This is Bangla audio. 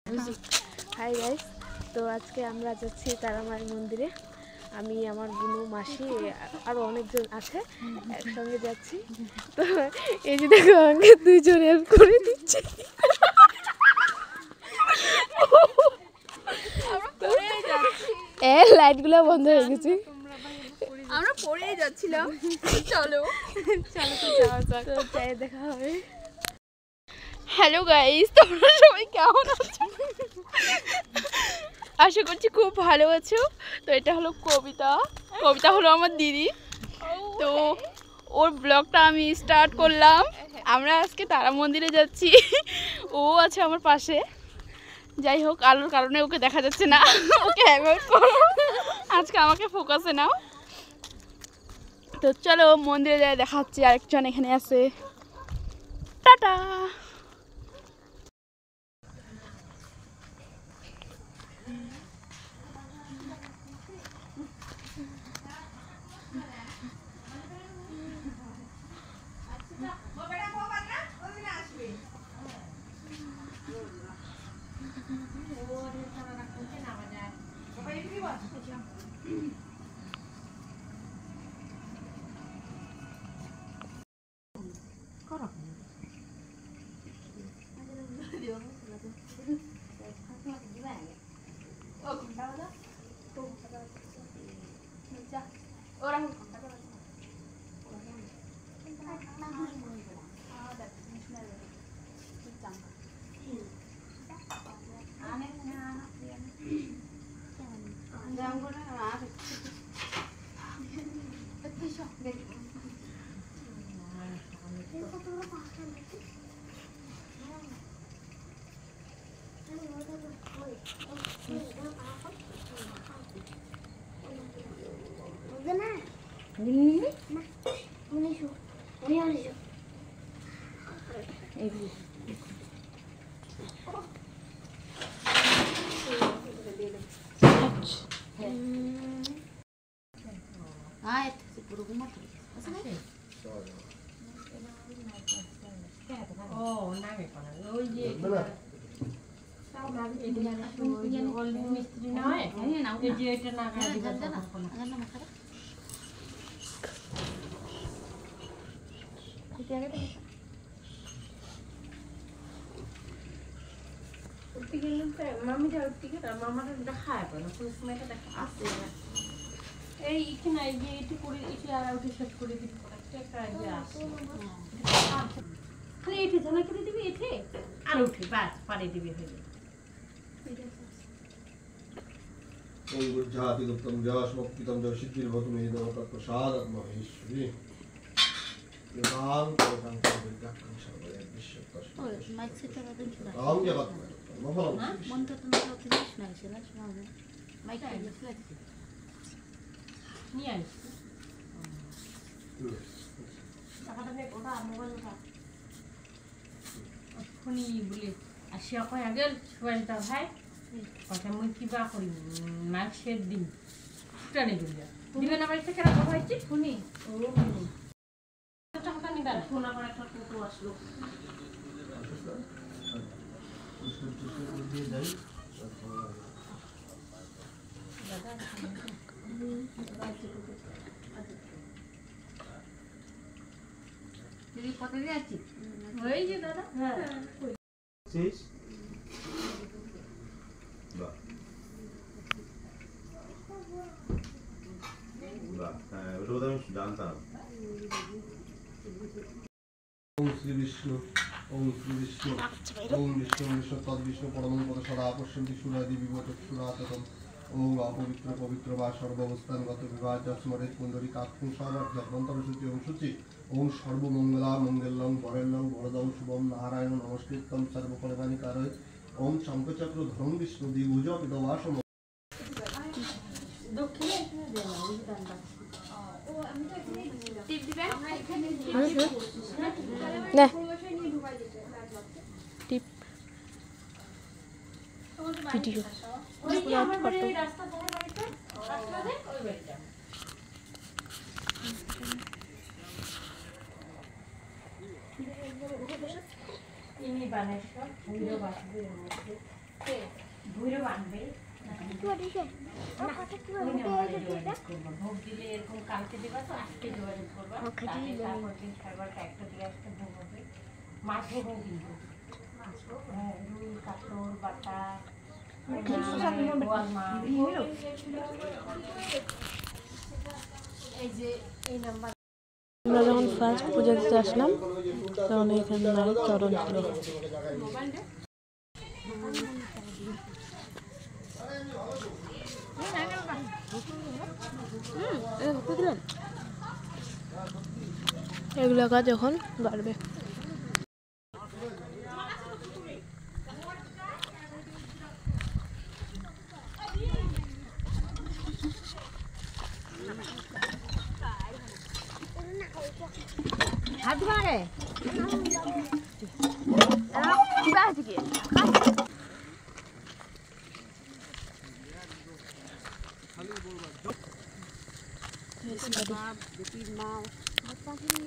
হাই গাইস, তো আজকে আমরা যাচ্ছি তারামায়ের মন্দিরে। আমি, আমার বোনু, মাসি আরও অনেকজন আছে, একসঙ্গে যাচ্ছি। তো এই যে দেখো, আমাকে দুইজন হেল্প করে দিচ্ছে। লাইটগুলো বন্ধ হয়ে গেছে, আমরা পড়েই যাচ্ছিলাম। চলো তো যাওয়া যাক, তো যাই দেখা হবে। হ্যালো গাইস, তোমরা সবাই কেমন আছো? আশা করছি খুব ভালো আছো। তো এটা হলো কবিতা হলো আমার দিদি। তো ওর ব্লগটা আমি স্টার্ট করলাম। আমরা আজকে তারা মন্দিরে যাচ্ছি, ও আছে আমার পাশে। যাই হোক, আলোর কারণে ওকে দেখা যাচ্ছে না, ওকে অ্যাভয়েড করো, আজকে আমাকে ফোকাসে নাও। তো চলো মন্দিরে যাই, দেখা হচ্ছে। আরেকজন এখানে আছে, টাটা। जातिगुप्तम जशमुक्तितम ज सिद्धिर्भवतु मे देवता प्रसादत महेश्वरी योगां योगां विद्याकं सर्वदा विश्वतस्मै राम जगत महलम মনটা তুমি তো ফিনিশ না ছিল শোনাবে মাইকটা ফ্ল্যাট নিয়ে আসি টাকাটা নে কোটা মোবাইলটা ফোনি বলে আসিয়া কই আগেল শুয়াইতা ভাই কথা মই কিবা করি মার্কশেট দিন ফুটানি দিলা দিবেন আমার থেকে রাখা হইছে ফোনি ও টাকা নিবা ফোন আমার একটা ফটো আসলো দিয়ে যাই দাদা দিদি কত দিয়ে আছি ওই যে দাদা হ্যাঁ শেষ বাহ হ্যাঁ ওটা আমি জানতাম ওম শ্রী বিষ্ণু ওম শ্রী বিষ্ণু ওম বিষ্ণু বিষ্ণু তদ বিষ্ণু পরম পদ সদা পশ্যন্তি সুরাদি বিভূত সুরাততম ওম অপবিত্র পবিত্র বা সর্বাবস্থানগত বিবাহ স্মরেত পুণ্ডরী কাক্ষুং সমর্থ মন্ত্র সূচি ওম সূচি ওম সর্বমঙ্গলা মঙ্গলং বরেণ্যং বরদং শুভম নারায়ণ নমস্কৃতম সর্বকল্যাণী কারয় ওম শঙ্খচক্র ধরম বিষ্ণু দ্বিভুজ পিতবাসম দক্ষিণে এখানে দেন না ওই দানটা ও আমি তো এখানে টিপ দিবেন আমরা এখানে না টিপ ভিডিও ওই আমার বাড়ির রাস্তা তোমার বাড়িতে রাস্তা দে ওই বাড়িটা ইনি বানেশ্বর ভিডিও বাসবে এর মধ্যে ঘুরে বানবে ভোগ দিলে এরকম কালকে দেবা তো আজকে যোগাযোগ করবা তারপর দিন খাবার একটা দিয়ে আসতে ভোগ হবে মাছ ভোগ কিন্তু হ্যাঁ রুই কাতল বাটা বোয়াল মাছ এই যে এই নাম্বার আমরা যখন ফার্স্ট পূজা দিতে আসলাম তখন এখানে মায়ের চরণ ছিল। এগুলো কাজ এখন বাড়বে। হাত মারে কিবা আছে কি Yes, buddy.